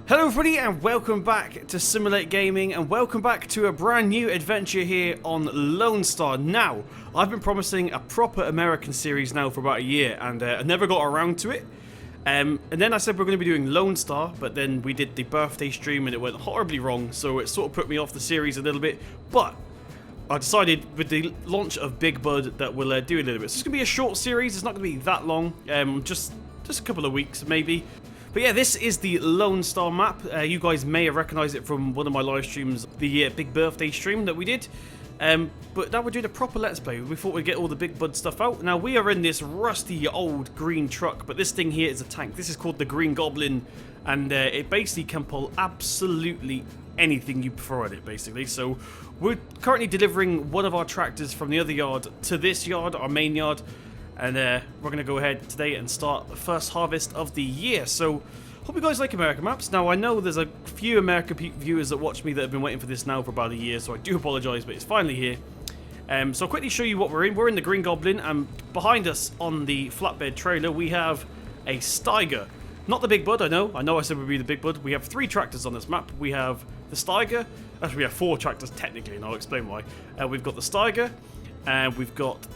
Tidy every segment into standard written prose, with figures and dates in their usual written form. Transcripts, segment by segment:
Hello everybody and welcome back to Simulate Gaming and welcome back to a brand new adventure here on Lonestar. Now, I've been promising a proper American series now for about a year and I never got around to it. And then I said we're going to be doing Lonestar, but then we did the birthday stream and it went horribly wrong, so it sort of put me off the series a little bit. But I decided with the launch of Big Bud that we'll do a little bit. So it's going to be a short series, it's not going to be that long, just a couple of weeks maybe. But yeah, this is the Lonestar map. You guys may have recognised it from one of my live streams, the big birthday stream that we did. But now we're doing a proper Let's Play. We thought we'd get all the Big Bud stuff out. Now we are in this rusty old green truck, but this thing here is a tank. This is called the Green Goblin, and it basically can pull absolutely anything you throw at it, basically. So we're currently delivering one of our tractors from the other yard to this yard, our main yard. And we're going to go ahead today and start the first harvest of the year. So, hope you guys like American maps. Now, I know there's a few American viewers that watch me that have been waiting for this now for about a year, so I do apologise, but it's finally here. So I'll quickly show you what we're in. We're in the Green Goblin, and behind us on the flatbed trailer, we have a Steiger. Not the Big Bud, I know I said we'd be the Big Bud. We have 3 tractors on this map. We have the Steiger. Actually, we have 4 tractors technically, and I'll explain why. We've got the Steiger. And we've got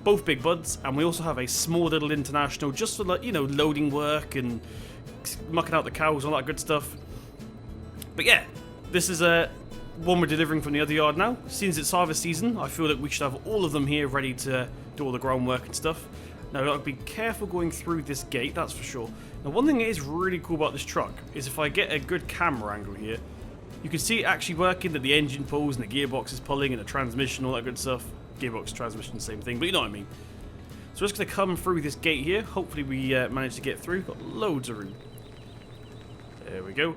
both Big Buds, and we also have a small little International just for, like, you know, loading work and mucking out the cows, all that good stuff. But yeah, this is one we're delivering from the other yard now. Since it's harvest season, I feel that we should have all of them here ready to do all the groundwork and stuff. Now, I've got to be careful going through this gate, that's for sure. Now, one thing that is really cool about this truck is if I get a good camera angle here, you can see it actually working, that the engine pulls and the gearbox is pulling and the transmission, all that good stuff. Gearbox, transmission, same thing, but you know what I mean. So we're just going to come through this gate here. Hopefully we manage to get through. Got loads of room. There we go.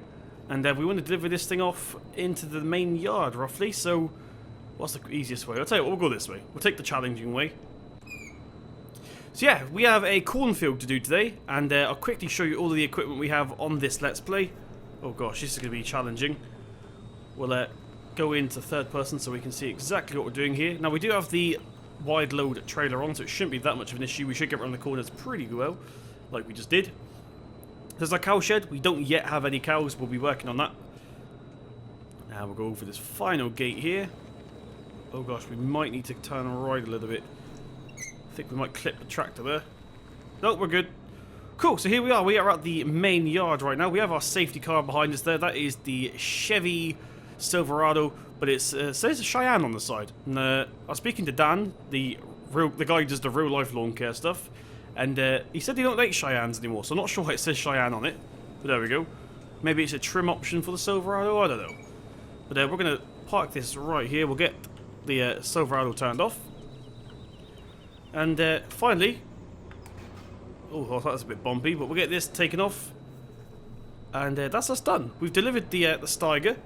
And we want to deliver this thing off into the main yard, roughly. So what's the easiest way? I'll tell you what, we'll go this way. We'll take the challenging way. So yeah, we have a cornfield to do today. And I'll quickly show you all of the equipment we have on this Let's Play. Oh gosh, this is going to be challenging. We'll go into third person so we can see exactly what we're doing here. Now we do have the wide load trailer on, so it shouldn't be that much of an issue. We should get around the corners pretty well, like we just did. There's our cow shed. We don't yet have any cows. We'll be working on that. Now we'll go over this final gate here. Oh gosh, we might need to turn right a little bit. I think we might clip the tractor there. No, we're good. Cool, so here we are. We are at the main yard right now. We have our safety car behind us there. That is the Chevy Silverado, but it says Cheyenne on the side. And I was speaking to Dan, the guy who does the real life lawn care stuff, and he said he don't like Cheyennes anymore, so I'm not sure why it says Cheyenne on it. But there we go. Maybe it's a trim option for the Silverado, I don't know. But we're going to park this right here. We'll get the Silverado turned off. And finally, oh, that's a bit bumpy, but we'll get this taken off. And that's us done. We've delivered the Steiger.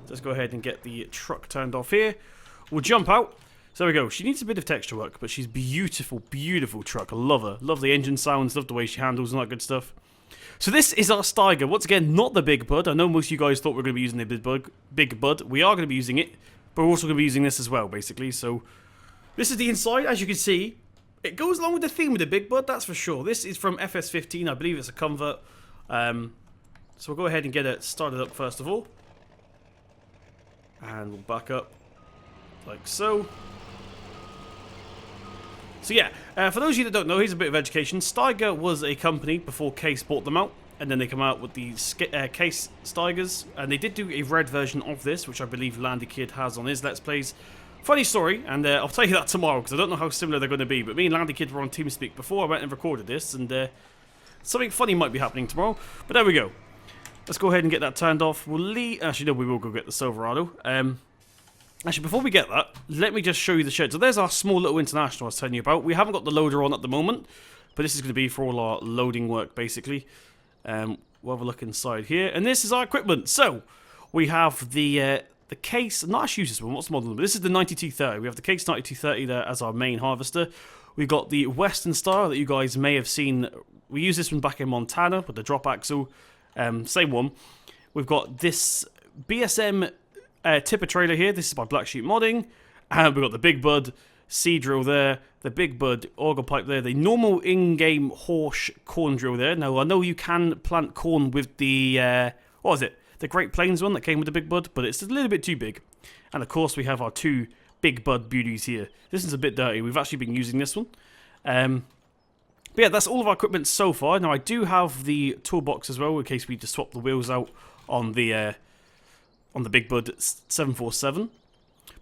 Let's go ahead and get the truck turned off here. We'll jump out. So there we go. She needs a bit of texture work, but she's beautiful, beautiful truck. I love her. Love the engine sounds, love the way she handles and all that good stuff. So this is our Steiger. Once again, not the Big Bud. I know most of you guys thought we were going to be using the Big Bud. We are going to be using it, but we're also going to be using this as well, basically. So this is the inside. As you can see, it goes along with the theme of the Big Bud, that's for sure. This is from FS15. I believe it's a convert. So we'll go ahead and get it started up first of all. And we'll back up like so. So yeah, for those of you that don't know, here's a bit of education. Steiger was a company before Case bought them out, and then they come out with the Case Steigers, and they did do a red version of this, which I believe Landy Kid has on his Let's Plays. Funny story, and I'll tell you that tomorrow, because I don't know how similar they're going to be, but me and Landy Kid were on TeamSpeak before I went and recorded this, and something funny might be happening tomorrow, but there we go. Let's go ahead and get that turned off. We'll leave... Actually, no, we will go get the Silverado. Actually, before we get that, let me just show you the shed. So there's our small little International I was telling you about. We haven't got the loader on at the moment, but this is going to be for all our loading work, basically. We'll have a look inside here. And this is our equipment. So, we have the Case... I'm not actually use this one. What's the model number? This is the 9230. We have the Case 9230 there as our main harvester. We've got the Western Star that you guys may have seen. We used this one back in Montana with the drop axle. Same one. We've got this BSM tipper trailer here. This is by Black Sheep Modding. And we've got the Big Bud sea drill there, the Big Bud auger pipe there, the normal in-game horse corn drill there. Now, I know you can plant corn with the what was it? The Great Plains one that came with the Big Bud, but it's a little bit too big. And of course we have our two Big Bud beauties here. This is a bit dirty. We've actually been using this one. But yeah, that's all of our equipment so far. Now I do have the toolbox as well in case we just swap the wheels out on the Big Bud 747.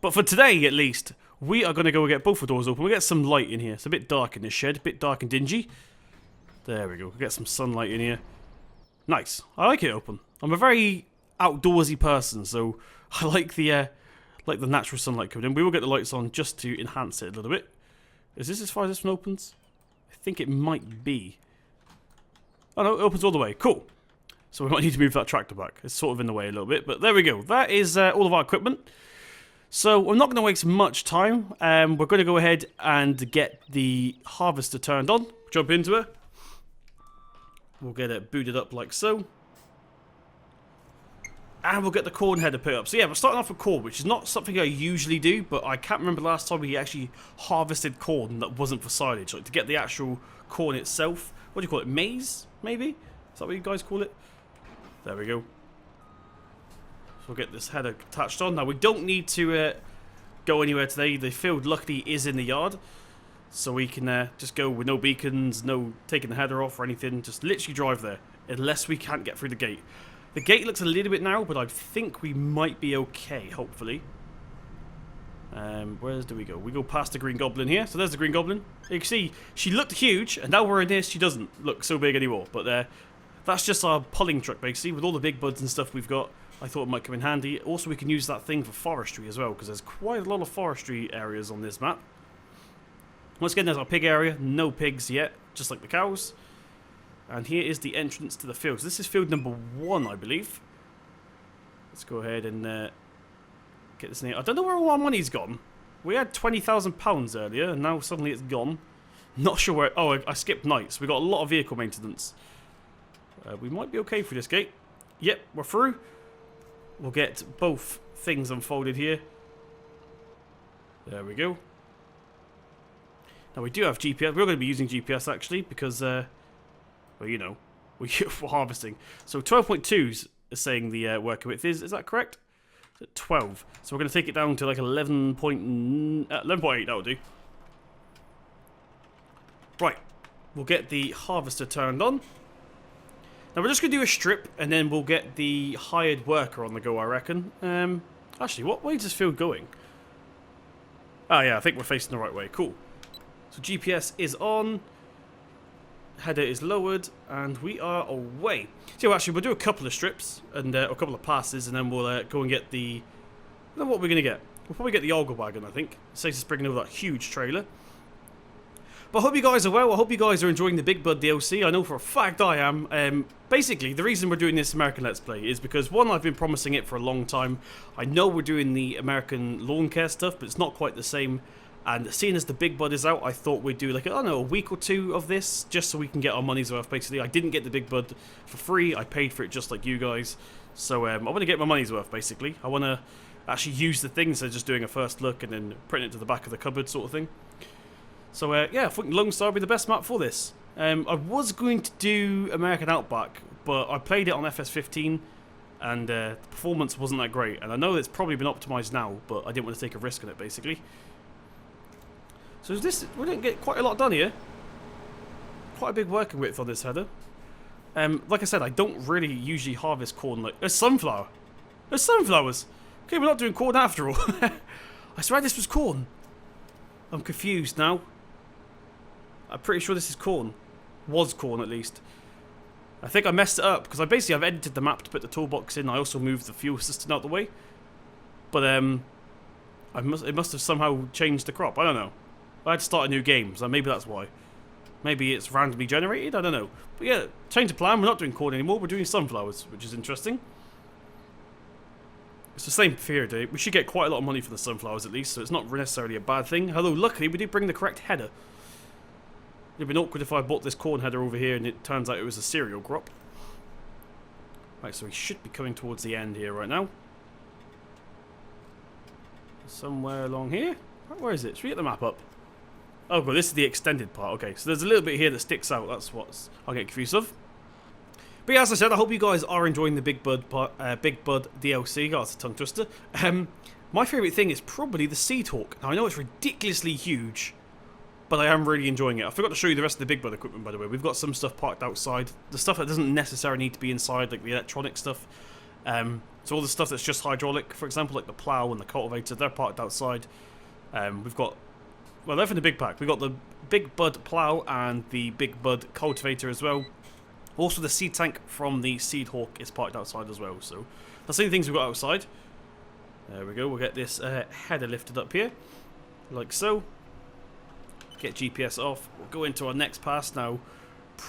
But for today, at least, we are going to go get both the doors open. We'll get some light in here. It's a bit dark in this shed, a bit dark and dingy. There we go. We'll get some sunlight in here. Nice. I like it open. I'm a very outdoorsy person, so I like the natural sunlight coming in. We will get the lights on just to enhance it a little bit. Is this as far as this one opens? I think it might be. Oh no, it opens all the way. Cool. So we might need to move that tractor back. It's sort of in the way a little bit, but there we go. That is all of our equipment. So I'm not going to waste much time. We're going to go ahead and get the harvester turned on. Jump into it. We'll get it booted up like so. And we'll get the corn header put up. So yeah, we're starting off with corn, which is not something I usually do, but I can't remember the last time we actually harvested corn that wasn't for silage. Like to get the actual corn itself. What do you call it? Maize, maybe? Is that what you guys call it? There we go. So we'll get this header attached on. Now we don't need to go anywhere today. The field luckily is in the yard. So we can just go with no beacons, no taking the header off or anything. Just literally drive there. Unless we can't get through the gate. The gate looks a little bit narrow, but I think we might be okay, hopefully. Where do we go? We go past the Green Goblin here. So there's the Green Goblin. You can see, she looked huge, and now we're in this, she doesn't look so big anymore. But that's just our pulling truck, basically. With all the big buds and stuff we've got, I thought it might come in handy. Also, we can use that thing for forestry as well, because there's quite a lot of forestry areas on this map. Once again, there's our pig area. No pigs yet, just like the cows. And here is the entrance to the field. So this is field number 1, I believe. Let's go ahead and get this in here. I don't know where all our money's gone. We had £20,000 earlier, and now suddenly it's gone. Not sure where... Oh, I skipped nights. We got a lot of vehicle maintenance. We might be okay through this gate. Yep, we're through. We'll get both things unfolded here. There we go. Now we do have GPS. We're going to be using GPS actually because, well, you know, we're harvesting. So 12.2 is saying the working width is that correct? 12. So we're going to take it down to like 11.8. That'll do. Right. We'll get the harvester turned on. Now we're just going to do a strip and then we'll get the hired worker on the go, I reckon. Actually, what way is this field going? Oh yeah, I think we're facing the right way. Cool. So GPS is on. Header is lowered, and we are away. So actually, we'll do a couple of strips and a couple of passes, and then we'll go and get the. I don't know what we're gonna get. We'll probably get the auger wagon, I think. Saves us bringing over that huge trailer. But I hope you guys are well. I hope you guys are enjoying the Big Bud DLC. I know for a fact I am. Basically, the reason we're doing this American Let's Play is because, one, I've been promising it for a long time. I know we're doing the American lawn care stuff, but it's not quite the same. And seeing as the Big Bud is out, I thought we'd do like, I don't know, a week or two of this, just so we can get our money's worth, basically. I didn't get the Big Bud for free. I paid for it just like you guys. So I want to get my money's worth, basically. I want to actually use the thing instead of just doing a first look and then putting it to the back of the cupboard sort of thing. So yeah, I think Lonestar will be the best map for this. I was going to do American Outback, but I played it on FS15 and the performance wasn't that great. And I know it's probably been optimized now, but I didn't want to take a risk on it, basically. So is this, we didn't get quite a lot done here. Quite a big working width on this header. Like I said, I don't really usually harvest corn like... There's sunflower. There's sunflowers. Okay, we're not doing corn after all. I swear this was corn. I'm confused now. I'm pretty sure this is corn. Was corn at least. I think I messed it up because I've edited the map to put the toolbox in. I also moved the fuel system out the way. But it must have somehow changed the crop. I don't know. I had to start a new game, so maybe that's why. Maybe it's randomly generated, I don't know. But yeah, change of plan, we're not doing corn anymore, we're doing sunflowers, which is interesting. It's the same theory, we should get quite a lot of money for the sunflowers at least, so it's not necessarily a bad thing. Although, luckily, we did bring the correct header. It would have been awkward if I bought this corn header over here and it turns out it was a cereal crop. Right, so we should be coming towards the end here right now. Somewhere along here? Where is it? Should we get the map up? Oh god, this is the extended part. Okay, so there's a little bit here that sticks out. That's what I'll get confused of. But yeah, as I said, I hope you guys are enjoying the Big Bud DLC. Oh, it's a tongue twister. My favourite thing is probably the Seed Hawk. Now, I know it's ridiculously huge, but I am really enjoying it. I forgot to show you the rest of the Big Bud equipment, by the way. We've got some stuff parked outside. The stuff that doesn't necessarily need to be inside, like the electronic stuff. So all the stuff that's just hydraulic, for example, like the plough and the cultivator, they're parked outside. We've got, well, they're from the big pack. We've got the Big Bud plough and the Big Bud cultivator as well. Also, the seed tank from the Seed Hawk is parked outside as well. So that's the only things we've got outside. There we go. We'll get this header lifted up here, like so. Get GPS off. We'll go into our next pass now.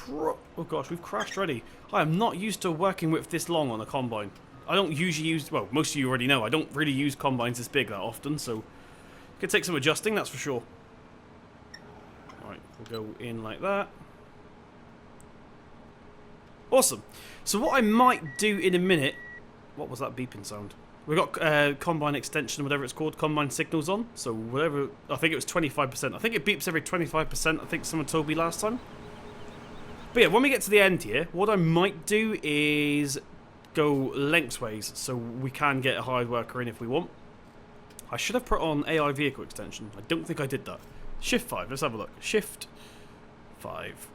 Oh gosh, we've crashed already. I am not used to working with this long on a combine. I don't usually use, well, most of you already know, I don't really use combines this big that often, so it could take some adjusting, that's for sure. Alright, we'll go in like that. Awesome. So what I might do in a minute, what was that beeping sound? We've got combine extension, whatever it's called, combine signals on, so whatever, I think it was 25%. I think it beeps every 25%, I think someone told me last time. But yeah, when we get to the end here, what I might do is go lengthways so we can get a hired worker in if we want. I should have put on AI vehicle extension. I don't think I did that. Shift 5, let's have a look. Shift 5.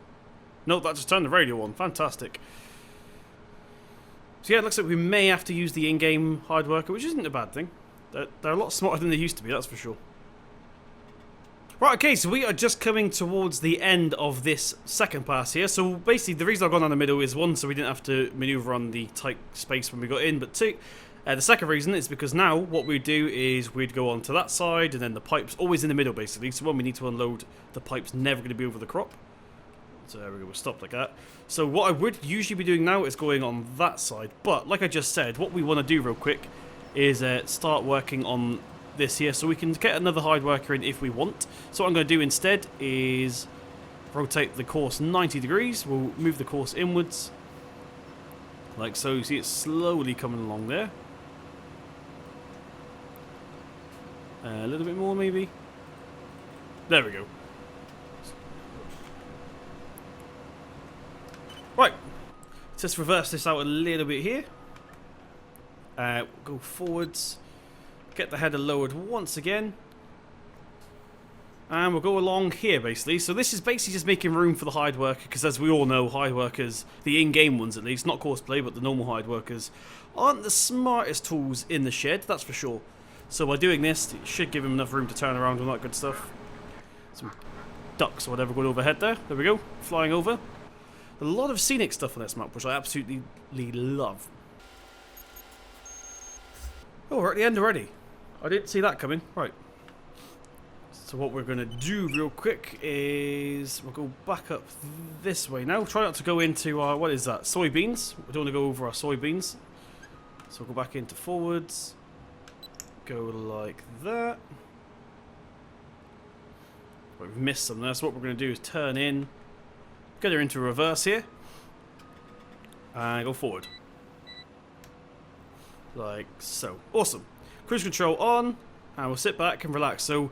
No, that just turned the radio on. Fantastic. So yeah, it looks like we may have to use the in-game hired worker, which isn't a bad thing. They're a lot smarter than they used to be, that's for sure. Right, okay, so we are just coming towards the end of this second pass here. So basically, the reason I've gone down the middle is one, so we didn't have to maneuver on the tight space when we got in, but two, the second reason is because now what we do is we'd go on to that side, and then the pipe's always in the middle, basically. So when we need to unload, the pipe's never going to be over the crop. So there we go, we'll stop like that. So what I would usually be doing now is going on that side, but like I just said, what we want to do real quick is start working on this here, so we can get another hired worker in if we want. So what I'm going to do instead is rotate the course 90 degrees. We'll move the course inwards, like so. You see it slowly coming along there. A little bit more maybe. There we go. Right, let's reverse this out a little bit here. Go forwards. Get the header lowered once again. And we'll go along here, basically. So this is basically just making room for the hired worker, because as we all know, hired workers, the in-game ones at least, not courseplay, but the normal hired workers, aren't the smartest tools in the shed, that's for sure. So by doing this, it should give them enough room to turn around and all that good stuff. Some ducks or whatever going overhead there. There we go, flying over. A lot of scenic stuff on this map, which I absolutely love. Oh, we're at the end already. I didn't see that coming. Right. So what we're going to do real quick is we'll go back up this way now. Try not to go into our, what is that, soybeans. We don't want to go over our soybeans. So we'll go back into forwards. Go like that. Right, we've missed some there. So what we're going to do is turn in. Get her into reverse here. And go forward. Like so. Awesome. Cruise control on, and we'll sit back and relax. So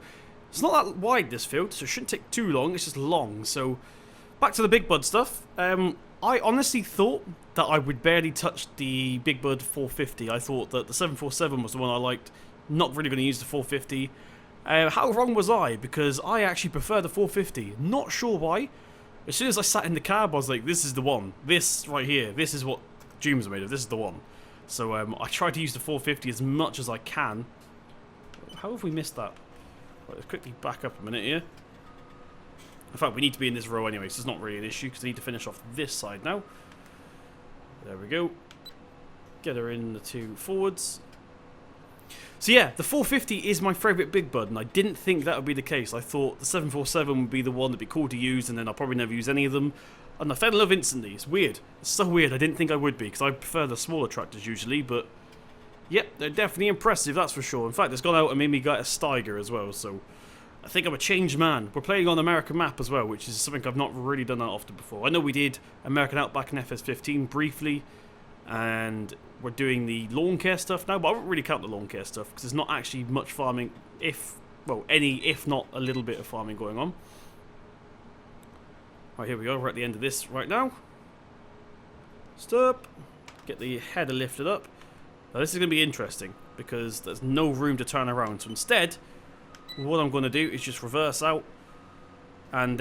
it's not that wide, this field, so it shouldn't take too long. It's just long. So back to the Big Bud stuff. I honestly thought that I would barely touch the Big Bud 450. I thought that the 747 was the one I liked. Not really going to use the 450. How wrong was I? Because I actually prefer the 450. Not sure why. As soon as I sat in the cab, I was like, this is the one. This right here. This is what dreams are made of. This is the one. So I try to use the 450 as much as I can. How have we missed that? Right, let's quickly back up a minute here. In fact, we need to be in this row anyway, so it's not really an issue because I need to finish off this side now. There we go. Get her in the two forwards. So yeah, the 450 is my favourite Big Bud, and I didn't think that would be the case. I thought the 747 would be the one that'd be cool to use, and then I'll probably never use any of them. And I fell in love instantly. It's weird. It's so weird. I didn't think I would be, because I prefer the smaller tractors usually, but yep, they're definitely impressive, that's for sure. In fact, it's gone out and made me get a Steiger as well, so I think I'm a changed man. We're playing on American map as well, which is something I've not really done that often before. I know we did American Outback and FS15 briefly, and we're doing the lawn care stuff now, but I won't really count the lawn care stuff, because there's not actually much farming, if not a little bit of farming going on. Right, here we go, we're at the end of this right now. Stop. Get the header lifted up. Now this is going to be interesting because there's no room to turn around. So instead, what I'm going to do is just reverse out and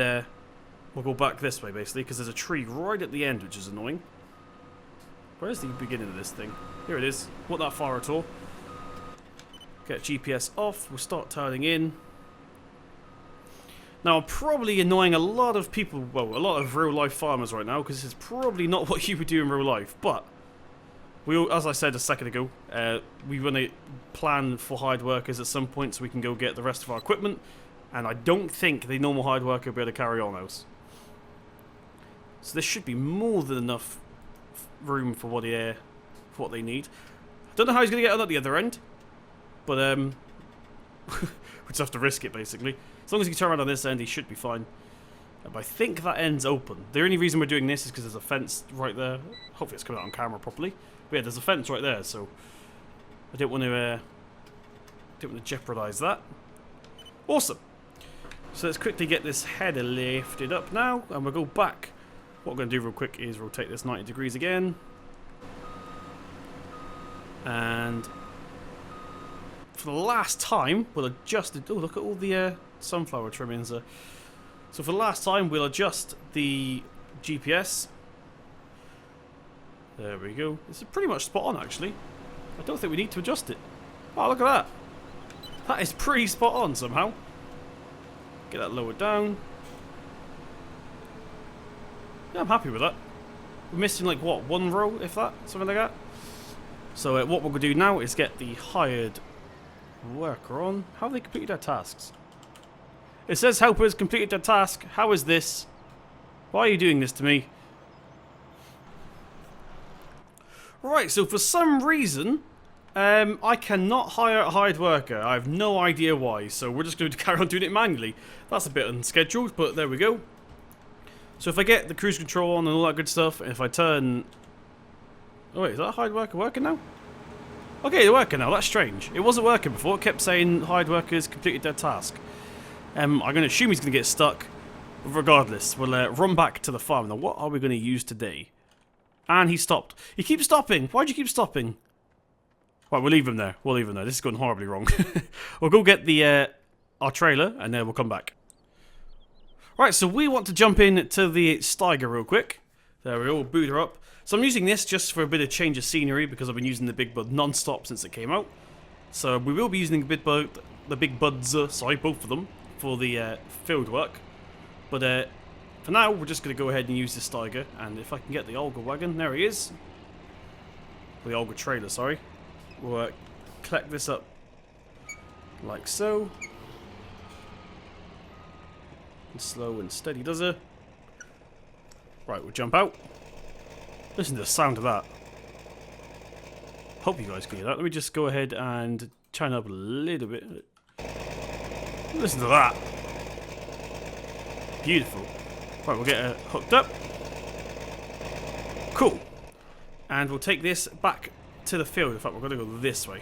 we'll go back this way basically because there's a tree right at the end, which is annoying. Where's the beginning of this thing? Here it is. Not that far at all. Get GPS off. We'll start turning in. Now, I'm probably annoying a lot of people, well, a lot of real-life farmers right now, because this is probably not what you would do in real life, but we all, as I said a second ago, we want to plan for hired workers at some point so we can go get the rest of our equipment, and I don't think the normal hired worker will be able to carry on else. So there should be more than enough room for what they need. Don't know how he's going to get on at the other end, but we just have to risk it, basically. As long as he can turn around on this end, he should be fine. But I think that end's open. The only reason we're doing this is because there's a fence right there. Hopefully it's coming out on camera properly. But yeah, there's a fence right there, so I don't want to jeopardize that. Awesome. So let's quickly get this header lifted up now, and we'll go back. What we're going to do real quick is rotate this 90 degrees again. And for the last time, we'll adjust it. Oh, look at all the sunflower trimmings there. So for the last time, we'll adjust the GPS. There we go. It's pretty much spot on, actually. I don't think we need to adjust it. Oh, look at that. That is pretty spot on somehow. Get that lowered down. Yeah, I'm happy with that. We're missing like what, one row, if that, something like that. So what we're going to do now is get the hired worker on. How have they completed their tasks? It says helpers completed their task. How is this? Why are you doing this to me? Right, so for some reason, I cannot hire a hired worker. I have no idea why, so we're just going to carry on doing it manually. That's a bit unscheduled, but there we go. So if I get the cruise control on and all that good stuff, and if I turn... Oh wait, is that a hired worker working now? Okay, they're working now. That's strange. It wasn't working before. It kept saying hired workers completed their task. I'm going to assume he's going to get stuck. Regardless, we'll run back to the farm. Now, what are we going to use today? And he stopped. He keeps stopping. Why'd you keep stopping? Right, we'll leave him there. We'll leave him there. This is going horribly wrong. We'll go get the our trailer, and then we'll come back. Right, so we want to jump in to the Steiger real quick. There we go. We'll boot her up. So I'm using this just for a bit of change of scenery because I've been using the Big Bud non-stop since it came out. So we will be using the Big Buds, sorry, both of them, for the field work. But for now, we're just going to go ahead and use the Steiger. And if I can get the auger wagon, there he is. The auger trailer, sorry. We'll collect this up like so. And slow and steady does it. Right, we'll jump out. Listen to the sound of that. Hope you guys can hear that. Let me just go ahead and turn up a little bit. Listen to that. Beautiful. Right, we'll get her hooked up. Cool. And we'll take this back to the field. In fact, we're going to go this way.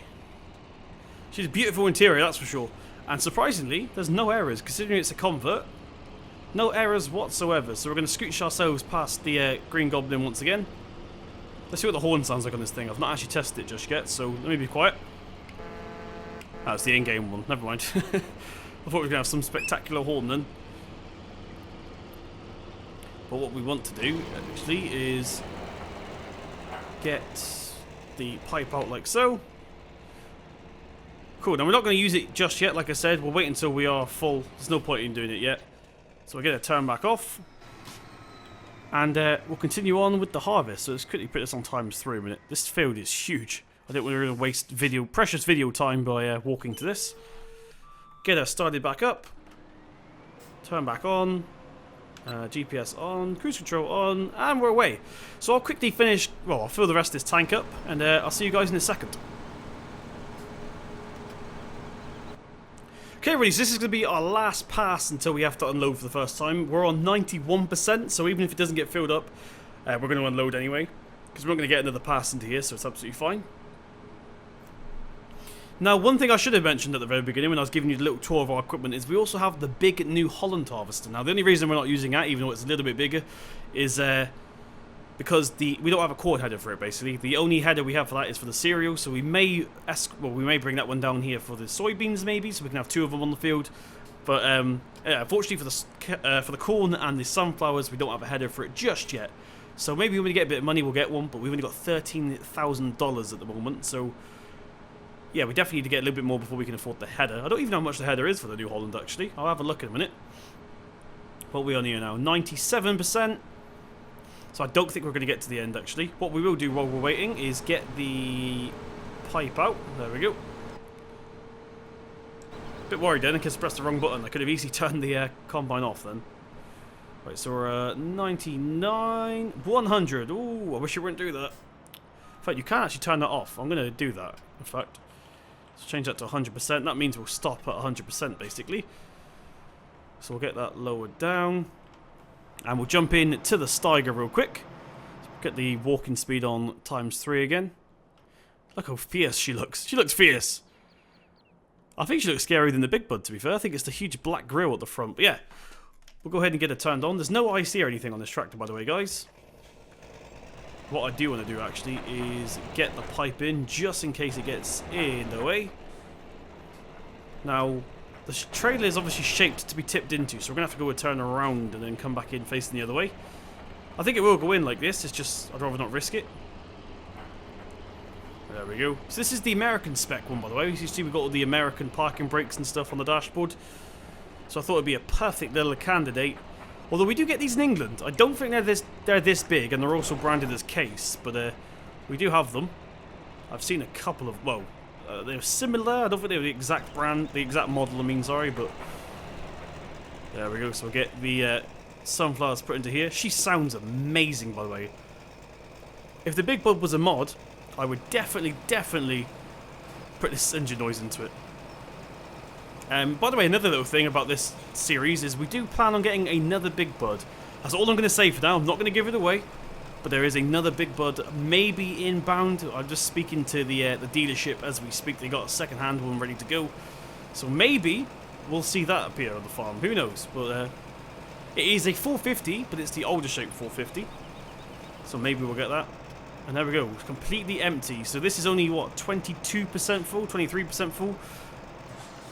She's a beautiful interior, that's for sure. And surprisingly, there's no errors, considering it's a convert. No errors whatsoever. So we're going to scooch ourselves past the Green Goblin once again. Let's see what the horn sounds like on this thing. I've not actually tested it just yet, so let me be quiet. Oh, it's the in-game one. Never mind. I thought we were going to have some spectacular horn then. But what we want to do, actually, is get the pipe out like so. Cool. Now, we're not going to use it just yet, like I said. We'll wait until we are full. There's no point in doing it yet. So we're going to turn back off. And we'll continue on with the harvest. So let's quickly put this on ×3 a minute. This field is huge. I don't want to waste precious video time by walking to this. Get her started back up. Turn back on. GPS on. Cruise control on. And we're away. So I'll quickly finish. Well, I'll fill the rest of this tank up. And I'll see you guys in a second. Okay, everybody, so this is going to be our last pass until we have to unload for the first time. We're on 91%, so even if it doesn't get filled up, we're going to unload anyway. Because we're not going to get another pass into here, so it's absolutely fine. Now, one thing I should have mentioned at the very beginning when I was giving you the little tour of our equipment is we also have the big New Holland harvester. Now, the only reason we're not using that, even though it's a little bit bigger, is because we don't have a quad header for it. Basically, the only header we have for that is for the cereal. So we may bring that one down here for the soybeans, maybe, so we can have 2 of them on the field. But yeah, unfortunately for the corn and the sunflowers, we don't have a header for it just yet. So maybe when we get a bit of money, we'll get one. But we've only got $13,000 at the moment. So yeah, we definitely need to get a little bit more before we can afford the header. I don't even know how much the header is for the New Holland, actually. I'll have a look in a minute. What are we on here now? 97%. So I don't think we're going to get to the end, actually. What we will do while we're waiting is get the pipe out. There we go. Bit worried then, in case I pressed the wrong button. I could have easily turned the combine off then. Right, so we're 99, 100. Ooh, I wish you wouldn't do that. In fact, you can actually turn that off. I'm going to do that, in fact. Let's change that to 100%. That means we'll stop at 100%, basically. So we'll get that lowered down. And we'll jump in to the Steiger real quick. Get the walking speed on ×3 again. Look how fierce she looks. She looks fierce. I think she looks scarier than the Big Bud, to be fair. I think it's the huge black grille at the front. But yeah, we'll go ahead and get it turned on. There's no IC or anything on this tractor, by the way, guys. What I do want to do, actually, is get the pipe in, just in case it gets in the way. Now, the trailer is obviously shaped to be tipped into, so we're going to have to go and turn around and then come back in facing the other way. I think it will go in like this, it's just, I'd rather not risk it. There we go. So this is the American spec one, by the way. As you see, we've got all the American parking brakes and stuff on the dashboard. So I thought it'd be a perfect little candidate. Although we do get these in England. I don't think they're this big, and they're also branded as Case, but we do have them. I've seen a couple of, well, they're similar. I don't think they're the exact brand, the exact model, I mean, sorry, but there we go. So we'll get the sunflowers put into here. She sounds amazing, by the way. If the Big Bud was a mod, I would definitely put this engine noise into it. By the way, another little thing about this series is we do plan on getting another Big Bud. That's all I'm going to say for now. I'm not going to give it away. But there is another Big Bud, maybe inbound. I'm just speaking to the dealership as we speak. They got a second-hand one ready to go. So maybe we'll see that appear on the farm. Who knows? But it is a 450, but it's the older shape 450. So maybe we'll get that. And there we go. It's completely empty. So this is only, what, 22% full? 23% full?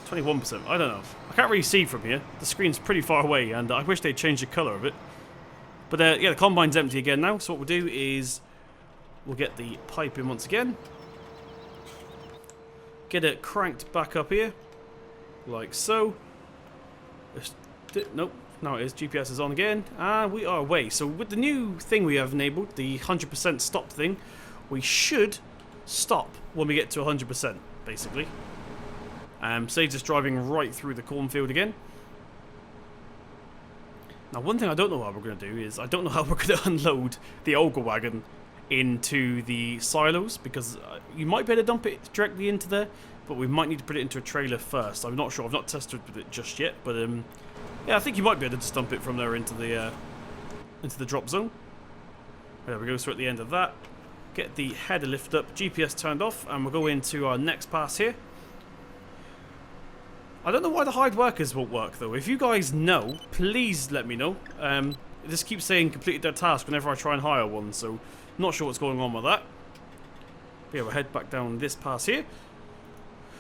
21%. I don't know. I can't really see from here. The screen's pretty far away, and I wish they'd changed the colour of it. But yeah, the combine's empty again now. So what we'll do is we'll get the pipe in once again. Get it cranked back up here. Like so. Nope. Now it is. GPS is on again. And we are away. So with the new thing we have enabled, the 100% stop thing, we should stop when we get to 100%, basically. Saves us driving right through the cornfield again. Now, one thing I don't know how we're going to do is I don't know how we're going to unload the auger wagon into the silos, because you might be able to dump it directly into there, but we might need to put it into a trailer first. I'm not sure. I've not tested with it just yet, but yeah, I think you might be able to just dump it from there into the drop zone. There we go. So at the end of that, get the header lift up, GPS turned off, and we'll go into our next pass here. I don't know why the hired workers won't work, though. If you guys know, please let me know. It just keeps saying completed their task whenever I try and hire one, so not sure what's going on with that. But yeah, we'll head back down this pass here.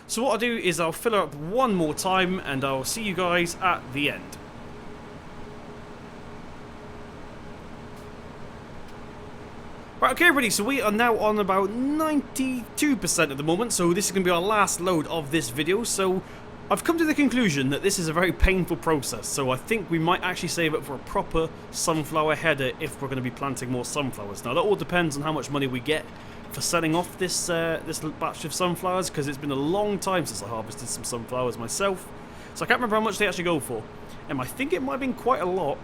So what I'll do is I'll fill her up one more time, and I'll see you guys at the end. Right, okay everybody, so we are now on about 92% at the moment, so this is going to be our last load of this video, so I've come to the conclusion that this is a very painful process, so I think we might actually save up for a proper sunflower header if we're going to be planting more sunflowers. Now that all depends on how much money we get for selling off this this batch of sunflowers, because it's been a long time since I harvested some sunflowers myself, so I can't remember how much they actually go for. I think it might have been quite a lot,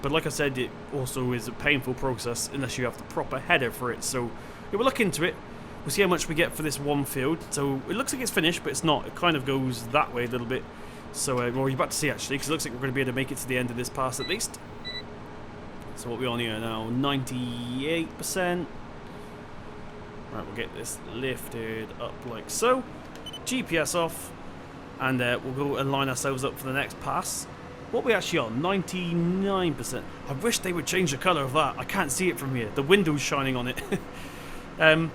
but like I said, it also is a painful process unless you have the proper header for it, so yeah, we'll look into it. We'll see how much we get for this one field. So it looks like it's finished, but it's not. It kind of goes that way a little bit. So well, you're about to see actually, because it looks like we're going to be able to make it to the end of this pass at least. So what are we on here now? 98%. Right, we'll get this lifted up like so. GPS off, and we'll go and line ourselves up for the next pass. What are we actually on? 99%. I wish they would change the colour of that. I can't see it from here. The window's shining on it. But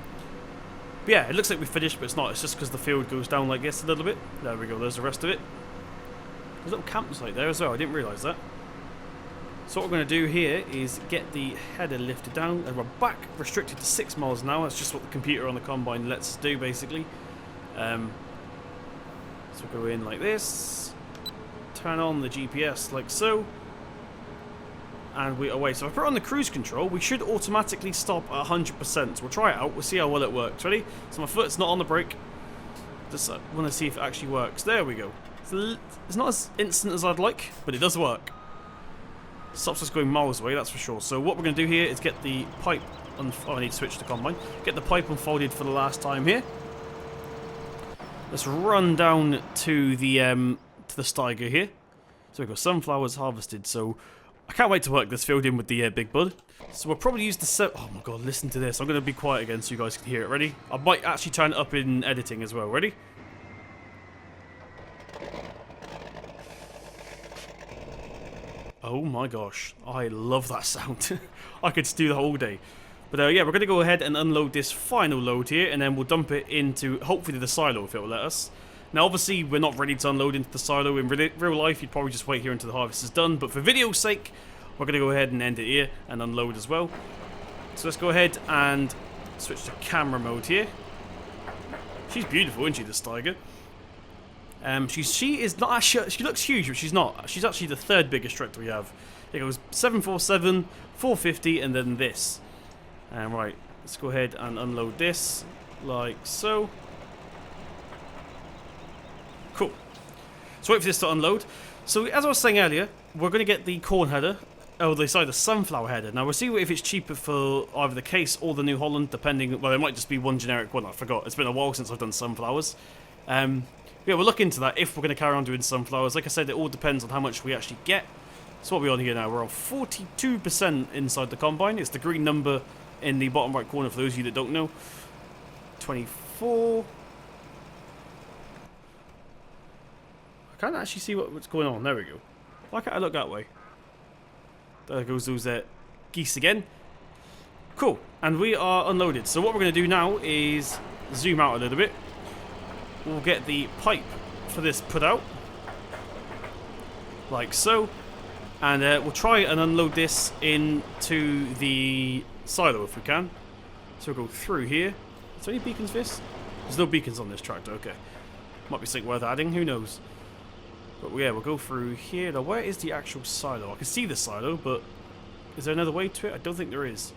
yeah, it looks like we finished, but it's not. It's just because the field goes down like this a little bit. There we go. There's the rest of it. There's a little campsite there as well. I didn't realise that. So what we're going to do here is get the header lifted down, and we're back restricted to 6 miles an hour. That's just what the computer on the combine lets us do, basically. So we'll go in like this, turn on the GPS like so, and we're away. So if I put on the cruise control, we should automatically stop at 100%. So we'll try it out. We'll see how well it works. Ready? So my foot's not on the brake. Just want to see if it actually works. There we go. It's not as instant as I'd like, but it does work. Stops us going miles away, that's for sure. So what we're going to do here is get the pipe... Oh, I need to switch to combine. Get the pipe unfolded for the last time here. Let's run down to the Steiger here. So we've got sunflowers harvested. So I can't wait to work this field in with the big bud. So we'll probably use the... Oh my god, listen to this. I'm going to be quiet again so you guys can hear it. Ready? I might actually turn it up in editing as well. Ready? Oh my gosh, I love that sound. I could do that all day. But yeah, we're going to go ahead and unload this final load here, and then we'll dump it into, hopefully, the silo if it will let us. Now, obviously, we're not ready to unload into the silo. In real life, you'd probably just wait here until the harvest is done. But for video's sake, we're going to go ahead and end it here and unload as well. So let's go ahead and switch to camera mode here. She's beautiful, isn't she, the Steiger? She is not actually, she looks huge, but she's not. She's actually the third biggest tractor we have. It goes 747, 450, and then this. Right, let's go ahead and unload this, like so. Cool. So wait for this to unload. So as I was saying earlier, we're going to get the corn header. Oh, the sunflower header. Now we'll see if it's cheaper for either the case or the New Holland, depending. Well, it might just be one generic one. I forgot. It's been a while since I've done sunflowers. Yeah, we'll look into that if we're going to carry on doing sunflowers. Like I said, it all depends on how much we actually get. So what are we on here now? We're on 42% inside the combine. It's the green number in the bottom right corner for those of you that don't know. 24. I can't actually see what's going on. There we go. Why can't I look that way? There goes those geese again. Cool. And we are unloaded. So what we're going to do now is zoom out a little bit. We'll get the pipe for this put out, like so, and we'll try and unload this into the silo if we can. So we'll go through here. Is there any beacons for this? There's no beacons on this tractor, okay. Might be something worth adding, who knows. But yeah, we'll go through here. Now where is the actual silo? I can see the silo, but is there another way to it? I don't think there is.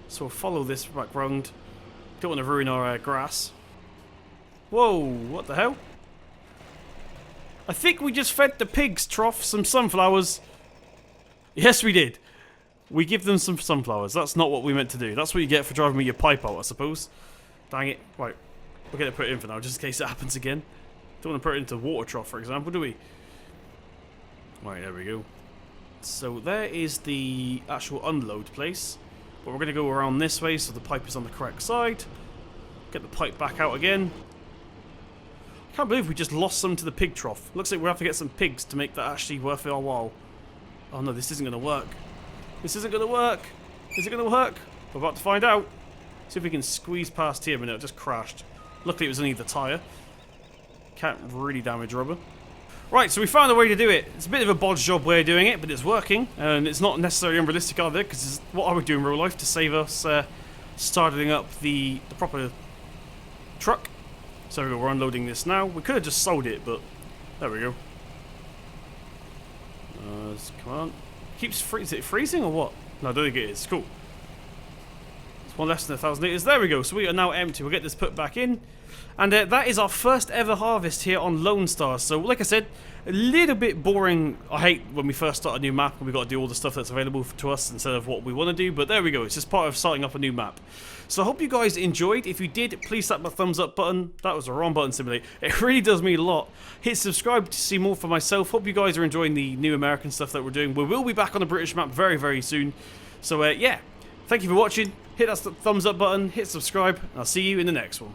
So we'll follow this back round. Don't want to ruin our grass. Whoa, what the hell? I think we just fed the pigs trough some sunflowers. Yes, we did. We give them some sunflowers. That's not what we meant to do. That's what you get for driving me your pipe out, I suppose. Dang it. Right, we're going to put it in for now, just in case it happens again. Don't want to put it into water trough, for example, do we? Right, there we go. So there is the actual unload place. But we're going to go around this way so the pipe is on the correct side. Get the pipe back out again. I can't believe we just lost some to the pig trough. Looks like we'll have to get some pigs to make that actually worth our while. Oh no, this isn't going to work. This isn't going to work. Is it going to work? We're about to find out. See if we can squeeze past here, but no, it just crashed. Luckily it was only the tyre. Can't really damage rubber. Right, so we found a way to do it. It's a bit of a bodge job way of doing it, but it's working. And it's not necessarily unrealistic either, because it's what I would do in real life to save us starting up the proper truck. So we're unloading this now. We could have just sold it, but there we go. Come on. Keeps is it freezing or what? No, I don't think it is. Cool. It's one less than 1,000 litres. There we go. So we are now empty. We'll get this put back in. And that is our first ever harvest here on Lonestar. So like I said, a little bit boring. I hate when we first start a new map and we've got to do all the stuff that's available to us instead of what we want to do. But there we go. It's just part of starting up a new map. So I hope you guys enjoyed. If you did, please slap the thumbs up button. That was the wrong button, Simulate. It really does mean a lot. Hit subscribe to see more for myself. Hope you guys are enjoying the new American stuff that we're doing. We will be back on the British map very, very soon. So yeah, thank you for watching. Hit that thumbs up button. Hit subscribe. And I'll see you in the next one.